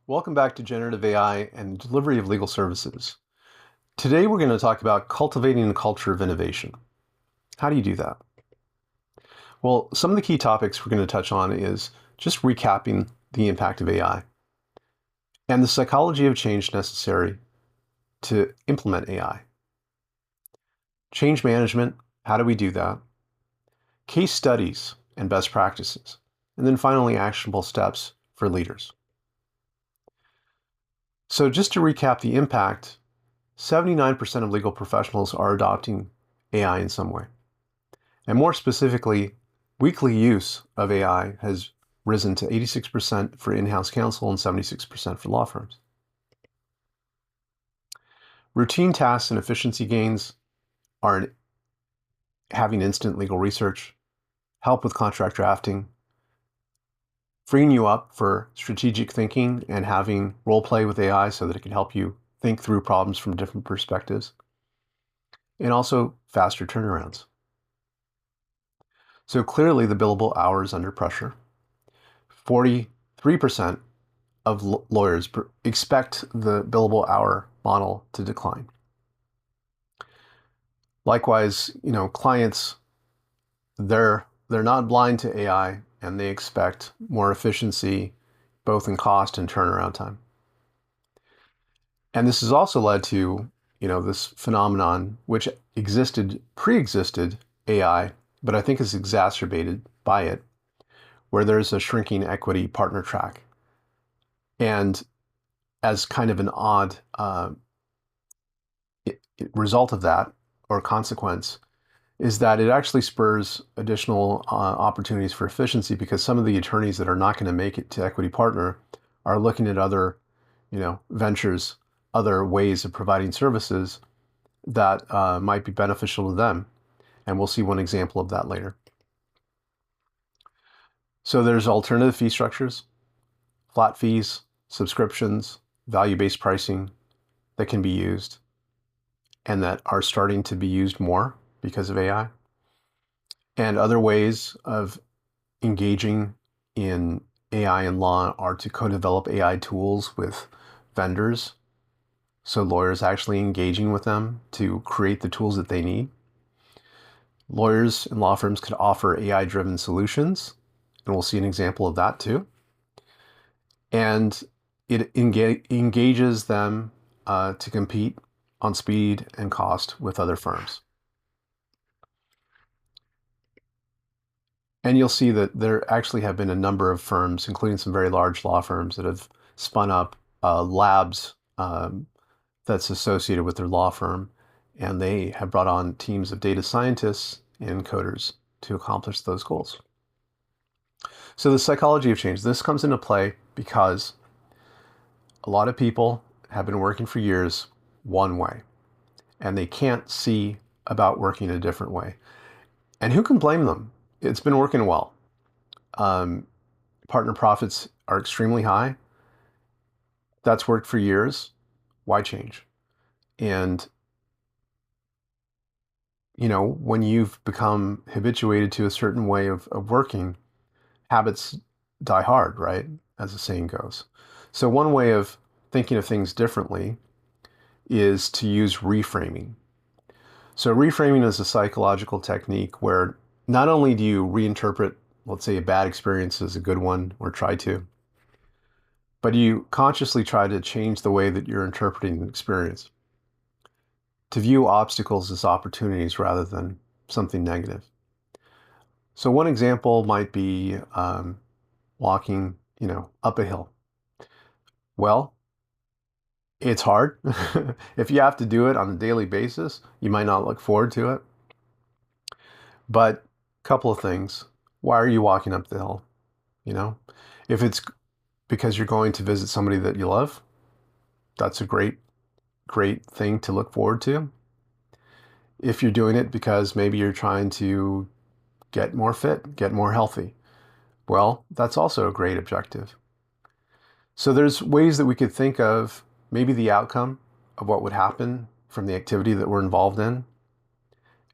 Welcome back to Generative AI and Delivery of Legal Services. Today we're going to talk about cultivating a culture of innovation. How do you do that? Well, some of the key topics we're going to touch on is just recapping the impact of AI and the psychology of change necessary to implement AI. Change management, how do we do that? Case studies and best practices. And then finally, actionable steps for leaders. So just to recap the impact, 79% of legal professionals are adopting AI in some way. And more specifically, weekly use of AI has risen to 86% for in-house counsel and 76% for law firms. Routine tasks and efficiency gains are having instant legal research, help with contract drafting, freeing you up for strategic thinking and having role play with AI so that it can help you think through problems from different perspectives, and also faster turnarounds. So clearly the billable hour is under pressure. 43% of lawyers expect the billable hour model to decline. Likewise, clients, they're not blind to AI and they expect more efficiency, both in cost and turnaround time. And this has also led to, this phenomenon which pre-existed AI, but I think is exacerbated by it, where there's a shrinking equity partner track. And as kind of an odd result of that, or consequence, is that it actually spurs additional opportunities for efficiency, because some of the attorneys that are not going to make it to equity partner are looking at other, ventures, other ways of providing services that might be beneficial to them. And we'll see one example of that later. So there's alternative fee structures, flat fees, subscriptions, value-based pricing that can be used and that are starting to be used more because of AI. And other ways of engaging in AI and law are to co-develop AI tools with vendors. So lawyers actually engaging with them to create the tools that they need. Lawyers and law firms could offer AI-driven solutions, and we'll see an example of that too. And it engages them to compete on speed and cost with other firms. And you'll see that there actually have been a number of firms, including some very large law firms, that have spun up labs that's associated with their law firm, and they have brought on teams of data scientists and coders to accomplish those goals. So the psychology of change, this comes into play because a lot of people have been working for years one way, and they can't see about working a different way. And who can blame them? It's been working well. Partner profits are extremely high. That's worked for years. Why change? And, when you've become habituated to a certain way of working, habits die hard, right? As the saying goes. So one way of thinking of things differently is to use reframing. So reframing is a psychological technique where not only do you reinterpret, let's say, a bad experience as a good one, or try to, but you consciously try to change the way that you're interpreting the experience, to view obstacles as opportunities rather than something negative. So one example might be walking, up a hill. Well, it's hard. If you have to do it on a daily basis, you might not look forward to it. But a couple of things. Why are you walking up the hill? If it's because you're going to visit somebody that you love, that's a great thing to look forward to. If you're doing it because maybe you're trying to get more fit, get more healthy, well, that's also a great objective. So there's ways that we could think of maybe the outcome of what would happen from the activity that we're involved in,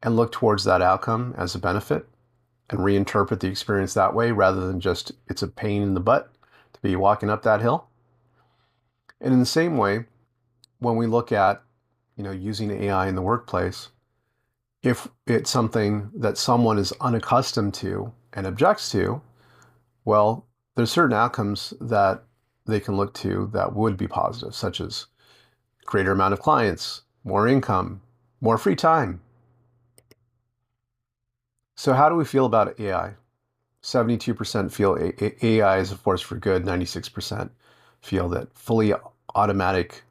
and look towards that outcome as a benefit and reinterpret the experience that way, rather than just it's a pain in the butt to be walking up that hill. And in the same way, when we look at, using AI in the workplace, if it's something that someone is unaccustomed to and objects to, well, there's certain outcomes that they can look to that would be positive, such as greater amount of clients, more income, more free time. So how do we feel about AI? 72% feel AI is a force for good. 96% feel that fully automatic,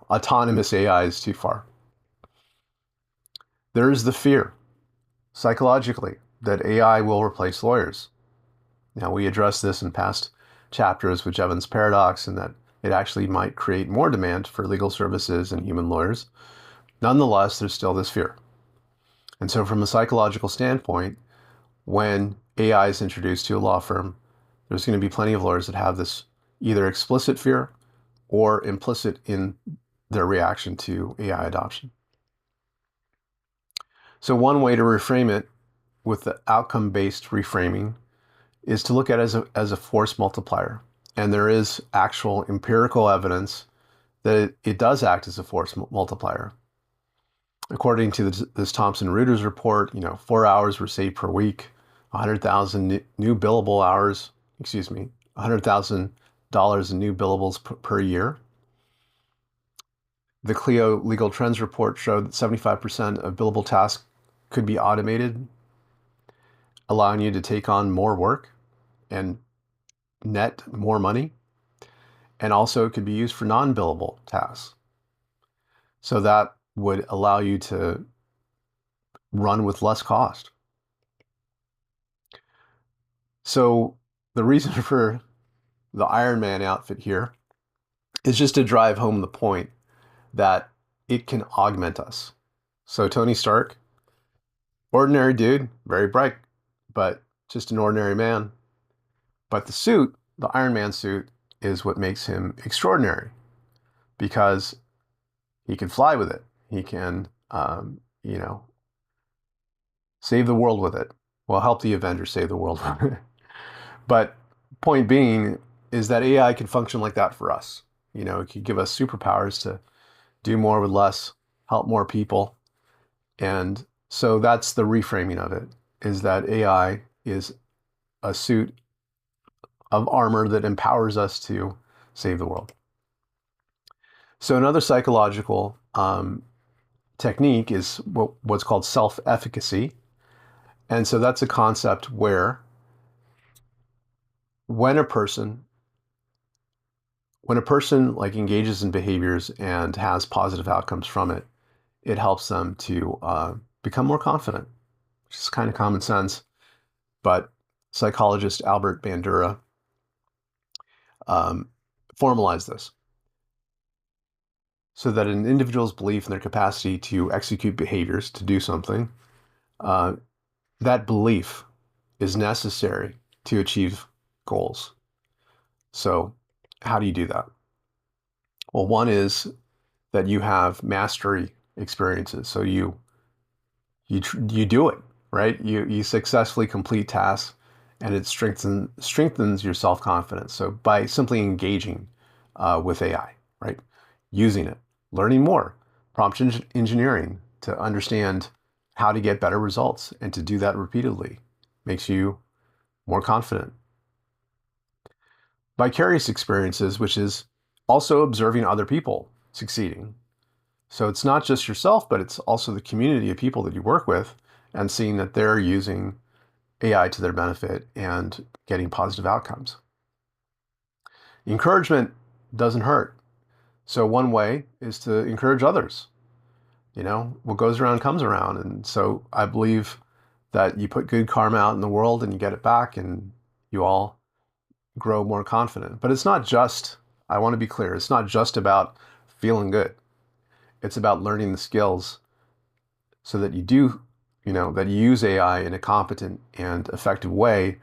autonomous AI is too far. There is the fear, psychologically, that AI will replace lawyers. Now, we addressed this in past chapters with Jevons paradox, and that it actually might create more demand for legal services and human lawyers. Nonetheless, there's still this fear. And so from a psychological standpoint, when AI is introduced to a law firm, there's going to be plenty of lawyers that have this either explicit fear or implicit in their reaction to AI adoption. So one way to reframe it with the outcome-based reframing is to look at it as a force multiplier. And there is actual empirical evidence that it does act as a force multiplier. According to this Thomson-Reuters report, 4 hours were saved per week, 100,000 new billable hours, $100,000 in new billables per year. The Clio Legal Trends report showed that 75% of billable tasks could be automated, allowing you to take on more work and net more money. And also it could be used for non-billable tasks. So that would allow you to run with less cost. So the reason for the Iron Man outfit here is just to drive home the point that it can augment us. So Tony Stark, ordinary dude, very bright, but just an ordinary man. But the suit, the Iron Man suit, is what makes him extraordinary because he can fly with it. He can, save the world with it. Well, help the Avengers save the world with it. But point being is that AI can function like that for us. It could give us superpowers to do more with less, help more people. And so that's the reframing of it, is that AI is a suit of armor that empowers us to save the world. So another psychological technique is what's called self-efficacy. And so that's a concept where when a person like engages in behaviors and has positive outcomes from it, it helps them to become more confident, which is kind of common sense. But psychologist Albert Bandura formalized this so that an individual's belief in their capacity to execute behaviors, to do something, that belief is necessary to achieve goals. So how do you do that? Well, one is that you have mastery experiences. So you do it, right? You successfully complete tasks, and it strengthens your self-confidence. So by simply engaging with AI, right? Using it, learning more, prompt engineering to understand how to get better results and to do that repeatedly makes you more confident. Vicarious experiences, which is also observing other people succeeding. So it's not just yourself, but it's also the community of people that you work with and seeing that they're using AI to their benefit and getting positive outcomes. Encouragement doesn't hurt. So one way is to encourage others. What goes around comes around. And so I believe that you put good karma out in the world and you get it back and you all grow more confident. But it's not just, I want to be clear, it's not just about feeling good. It's about learning the skills so that you do, that you use AI in a competent and effective way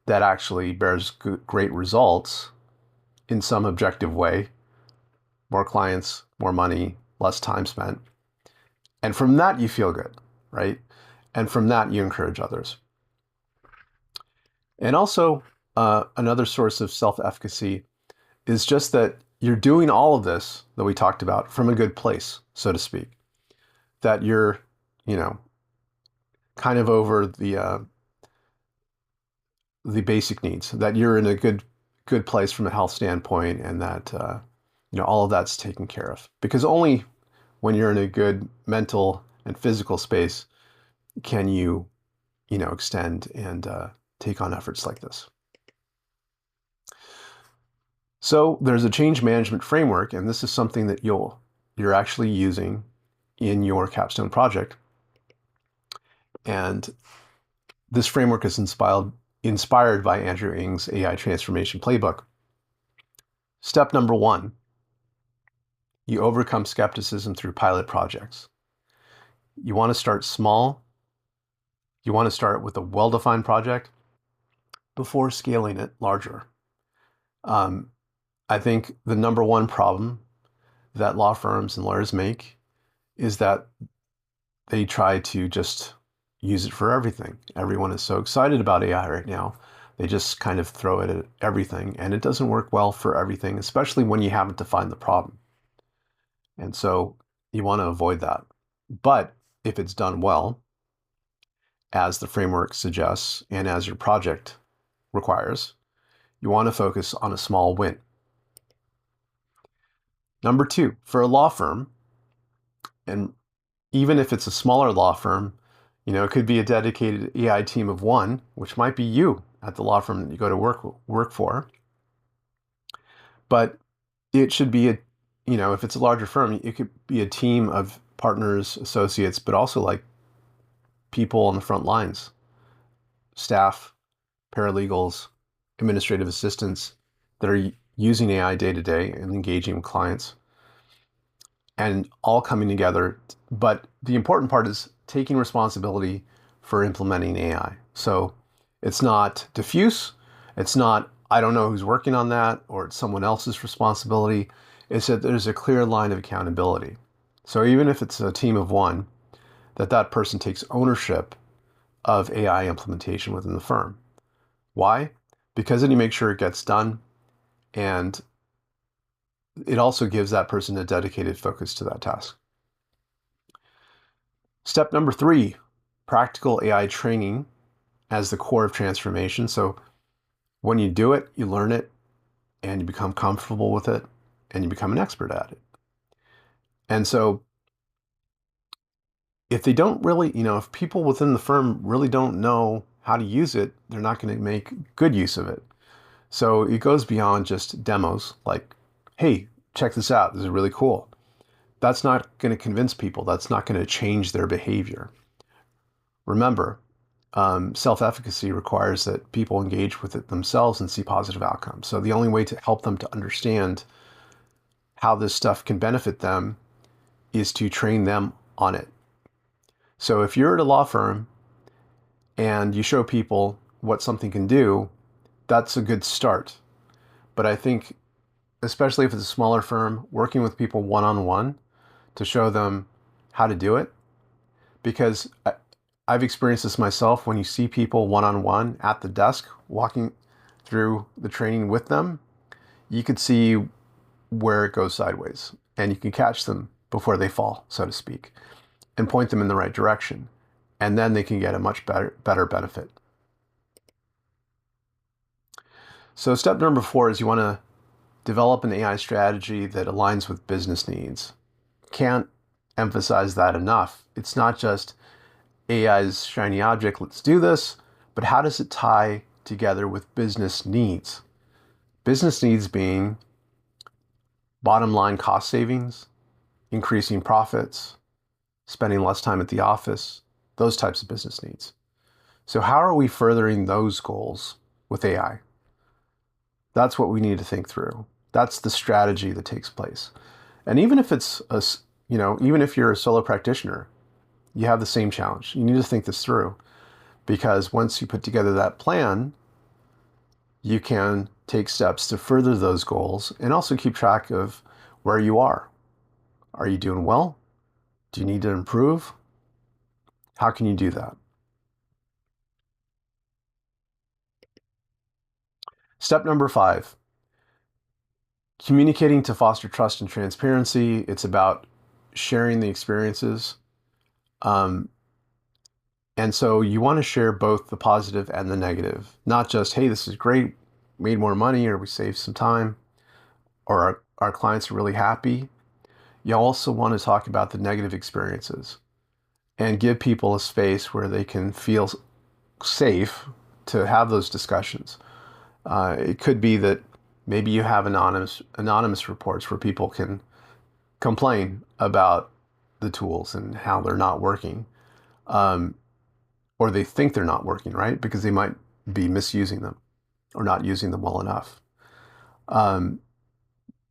that actually bears great results in some objective way. More clients, more money, less time spent. And from that, you feel good, right? And from that, you encourage others. And also, another source of self-efficacy is just that you're doing all of this that we talked about from a good place, so to speak, that you're, you know, kind of over the basic needs, that you're in a good place from a health standpoint, and that all of that's taken care of. Because only when you're in a good mental and physical space can you, extend and take on efforts like this. So there's a change management framework, and this is something that you're actually using in your capstone project. And this framework is inspired by Andrew Ng's AI transformation playbook. Step number 1, you overcome skepticism through pilot projects. You want to start small. You want to start with a well-defined project before scaling it larger. I think the number one problem that law firms and lawyers make is that they try to just use it for everything. Everyone is so excited about AI right now. They just kind of throw it at everything, and it doesn't work well for everything, especially when you haven't defined the problem. And so you want to avoid that. But if it's done well, as the framework suggests and as your project requires, you want to focus on a small win. Number 2, for a law firm, and even if it's a smaller law firm, it could be a dedicated AI team of 1, which might be you at the law firm that you go to work for. But it should be if it's a larger firm, it could be a team of partners, associates, but also like people on the front lines, staff, paralegals, administrative assistants that are using AI day to day and engaging with clients, and all coming together. But the important part is taking responsibility for implementing AI. So it's not diffuse. It's not, I don't know who's working on that, or it's someone else's responsibility. It's that there's a clear line of accountability. So even if it's a team of 1, that person takes ownership of AI implementation within the firm. Why? Because then you make sure it gets done, and it also gives that person a dedicated focus to that task. Step number 3, practical AI training as the core of transformation. So when you do it, you learn it, and you become comfortable with it, and you become an expert at it. And so if they don't really, if people within the firm really don't know how to use it, they're not going to make good use of it. So it goes beyond just demos like, hey, check this out. This is really cool. That's not going to convince people. That's not going to change their behavior. Remember, self-efficacy requires that people engage with it themselves and see positive outcomes. So the only way to help them to understand how this stuff can benefit them is to train them on it. So if you're at a law firm and you show people what something can do, that's a good start. But I think, especially if it's a smaller firm, working with people one-on-one to show them how to do it, because I've experienced this myself. When you see people one-on-one at the desk walking through the training with them, you could see where it goes sideways, and you can catch them before they fall, so to speak, and point them in the right direction. And then they can get a much better benefit. So step number 4 is you want to develop an AI strategy that aligns with business needs. Can't emphasize that enough. It's not just AI's shiny object, let's do this, but how does it tie together with business needs? Business needs being bottom line cost savings, increasing profits, spending less time at the office, those types of business needs. So how are we furthering those goals with AI? That's what we need to think through. That's the strategy that takes place. And even if it's even if you're a solo practitioner, you have the same challenge. You need to think this through, because once you put together that plan, you can take steps to further those goals and also keep track of where you are. Are you doing well? Do you need to improve? How can you do that? Step number 5, communicating to foster trust and transparency. It's about sharing the experiences. Um, and so you want to share both the positive and the negative, not just, hey, this is great, made more money, or we saved some time, or our clients are really happy. You also want to talk about the negative experiences and give people a space where they can feel safe to have those discussions. It could be that maybe you have anonymous reports where people can complain about the tools and how they're not working, um, or they think they're not working, right? Because they might be misusing them or not using them well enough. Um,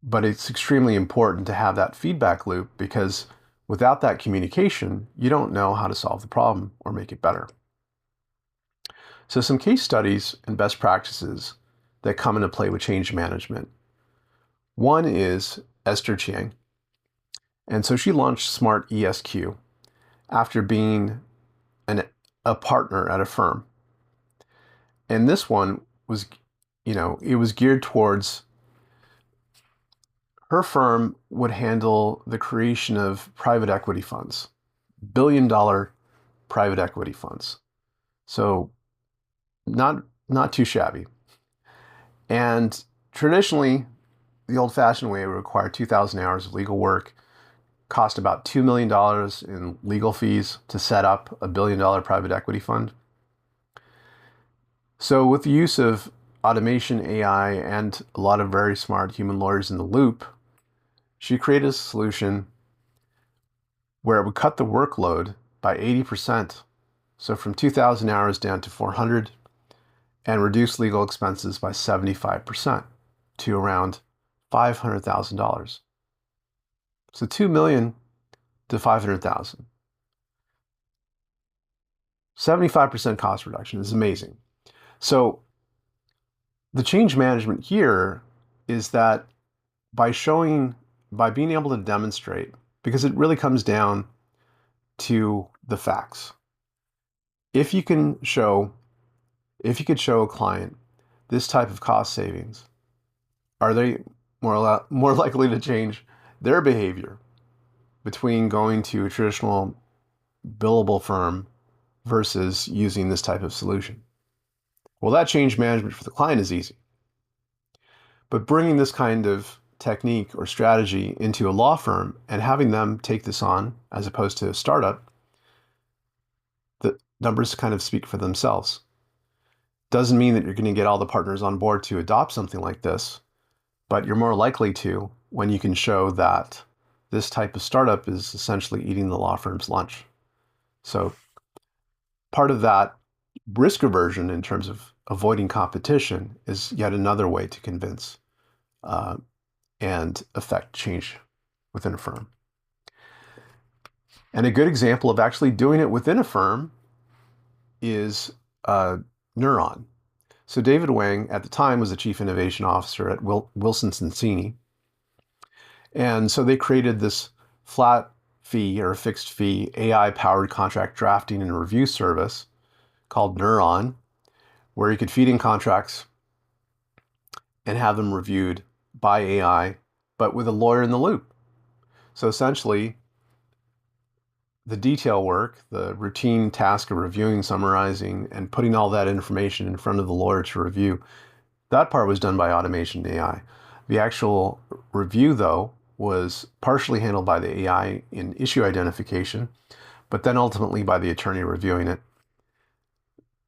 but it's extremely important to have that feedback loop, because without that communication, you don't know how to solve the problem or make it better. So some case studies and best practices that come into play with change management. One is Esther Chiang. And so she launched Smart ESQ after being a partner at a firm. And this one was, it was geared towards her firm would handle the creation of private equity funds, billion-dollar private equity funds. So not too shabby. And traditionally, the old-fashioned way would require 2,000 hours of legal work, cost about $2 million in legal fees to set up a billion-dollar private equity fund. So with the use of automation, AI, and a lot of very smart human lawyers in the loop, she created a solution where it would cut the workload by 80%. So from 2,000 hours down to 400, and reduce legal expenses by 75% to around $500,000. So 2 million to 500,000. 75% cost reduction is amazing. So the change management here is that by being able to demonstrate, because it really comes down to the facts. If you could show a client this type of cost savings, are they more likely to change their behavior between going to a traditional billable firm versus using this type of solution? Well, that change management for the client is easy. But bringing this kind of technique or strategy into a law firm and having them take this on as opposed to a startup, the numbers kind of speak for themselves. Doesn't mean that you're going to get all the partners on board to adopt something like this, but you're more likely to when you can show that this type of startup is essentially eating the law firm's lunch. So part of that risk aversion in terms of avoiding competition is yet another way to convince and affect change within a firm. And a good example of actually doing it within a firm is Neuron. So David Wang, at the time, was the Chief Innovation Officer at Wilson Sonsini. And so they created this flat fee or fixed fee AI-powered contract drafting and review service called Neuron, where you could feed in contracts and have them reviewed by AI, but with a lawyer in the loop. So essentially, the detail work, the routine task of reviewing, summarizing, and putting all that information in front of the lawyer to review, that part was done by automation and AI. The actual review, though, was partially handled by the AI in issue identification, but then ultimately by the attorney reviewing it,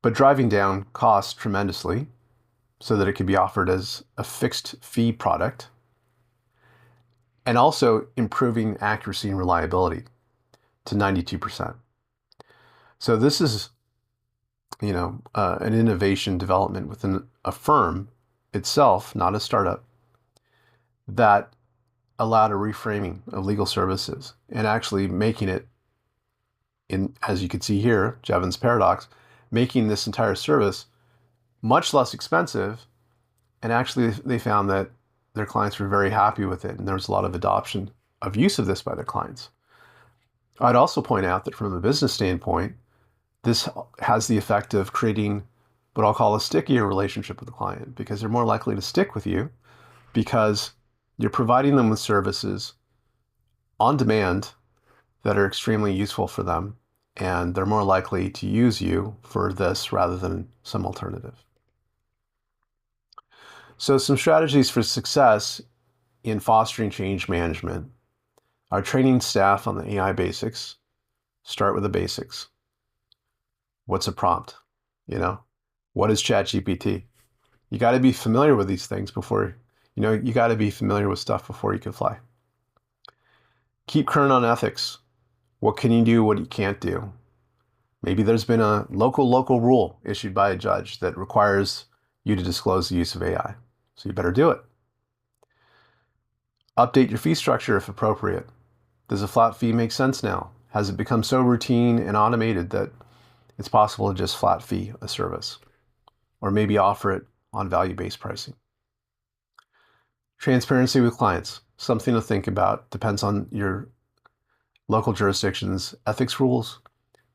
but driving down costs tremendously so that it could be offered as a fixed fee product, and also improving accuracy and reliability to 92%. So this is, an innovation development within a firm itself, not a startup, that allowed a reframing of legal services and actually making it, as you can see here, Jevons paradox, making this entire service much less expensive. And actually they found that their clients were very happy with it, and there was a lot of adoption of use of this by their clients. I'd also point out that from a business standpoint, this has the effect of creating what I'll call a stickier relationship with the client, because they're more likely to stick with you because You're providing them with services on demand that are extremely useful for them, and they're more likely to use you for this rather than some alternative. So some strategies for success in fostering change management are training staff on the AI basics. Start with the basics. What's a prompt? You know, what is ChatGPT? You got to be familiar with these things before, you got to be familiar with stuff before you can fly. Keep current on ethics. What can you do? What you can't do? Maybe there's been a local rule issued by a judge that requires you to disclose the use of AI. So you better do it. Update your fee structure if appropriate. Does a flat fee make sense now? Has it become so routine and automated that it's possible to just flat fee a service? Or maybe offer it on value-based pricing. Transparency with clients, something to think about. Depends on your local jurisdiction's ethics rules.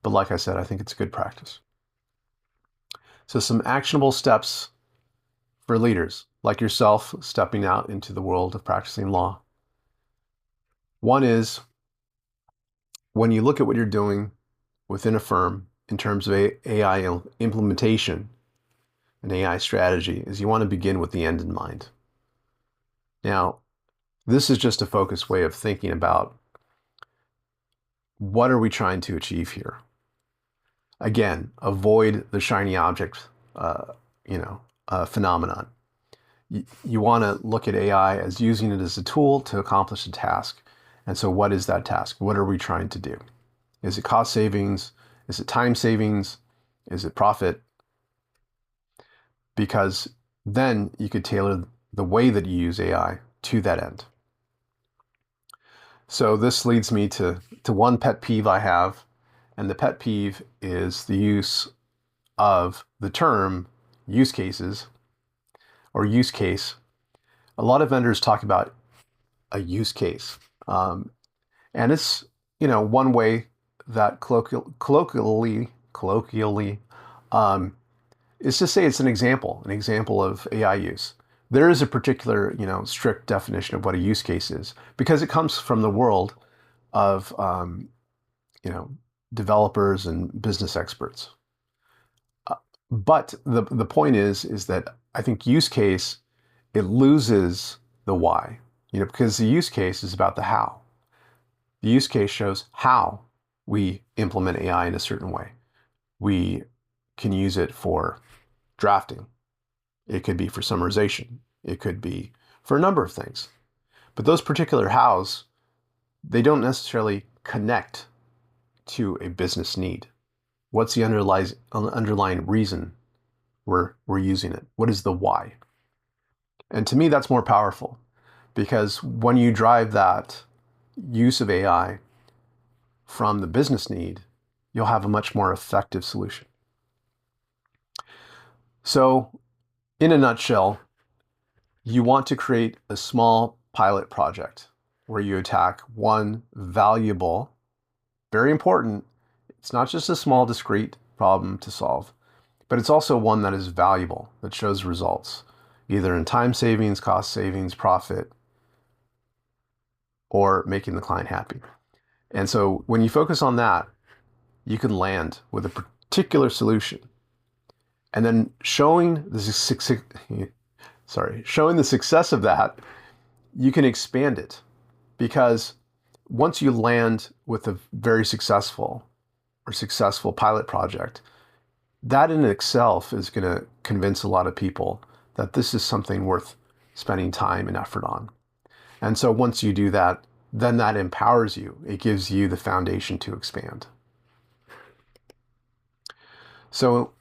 But like I said, I think it's good practice. So some actionable steps for leaders like yourself stepping out into the world of practicing law. One is when you look at what you're doing within a firm in terms of AI implementation and AI strategy is you want to begin with the end in mind. Now, this is just a focused way of thinking about what are we trying to achieve here? Again, avoid the shiny object, phenomenon. You want to look at AI as using it as a tool to accomplish a task. And so what is that task? What are we trying to do? Is it cost savings? Is it time savings? Is it profit? Because then you could tailor the way that you use AI to that end. So this leads me to one pet peeve I have, and the pet peeve is the use of the term use cases or use case. A lot of vendors talk about a use case. And it's, one way that colloquially, is to say it's an example of AI use. There is a particular, strict definition of what a use case is because it comes from the world of, developers and business experts. But the point is that I think use case, it loses the why, because the use case is about the how. The use case shows how we implement AI in a certain way. We can use it for drafting. It could be for summarization. It could be for a number of things. But those particular hows, they don't necessarily connect to a business need. What's the underlying reason we're using it? What is the why? And to me, that's more powerful because when you drive that use of AI from the business need, you'll have a much more effective solution. So, in a nutshell, you want to create a small pilot project where you attack one valuable, very important, it's not just a small discrete problem to solve, but it's also one that is valuable, that shows results, either in time savings, cost savings, profit, or making the client happy. And so when you focus on that, you can land with a particular solution. And then showing the success of that, you can expand it. Because once you land with a very successful pilot project, that in itself is going to convince a lot of people that this is something worth spending time and effort on. And so once you do that, then that empowers you. It gives you the foundation to expand. So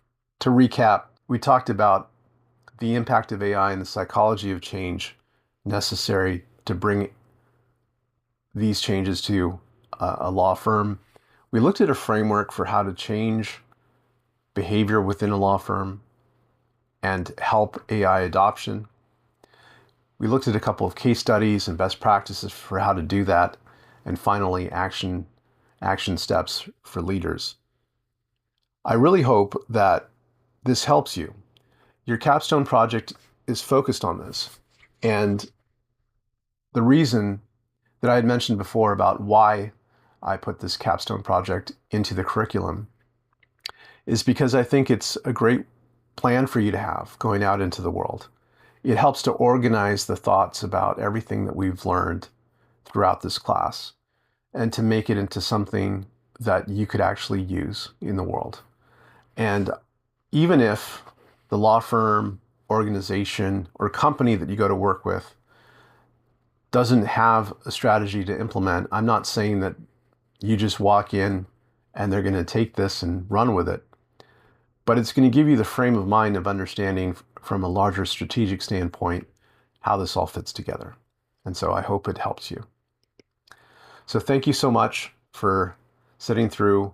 to recap, we talked about the impact of AI and the psychology of change necessary to bring these changes to a law firm. We looked at a framework for how to change behavior within a law firm and help AI adoption. We looked at a couple of case studies and best practices for how to do that. And finally, action steps for leaders. I really hope that this helps you. Your capstone project is focused on this. And the reason that I had mentioned before about why I put this capstone project into the curriculum is because I think it's a great plan for you to have going out into the world. It helps to organize the thoughts about everything that we've learned throughout this class and to make it into something that you could actually use in the world. And even if the law firm, organization, or company that you go to work with doesn't have a strategy to implement, I'm not saying that you just walk in and they're going to take this and run with it. But it's going to give you the frame of mind of understanding from a larger strategic standpoint how this all fits together. And so I hope it helps you. So thank you so much for sitting through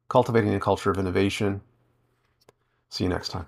Cultivating a Culture of Innovation. See you next time.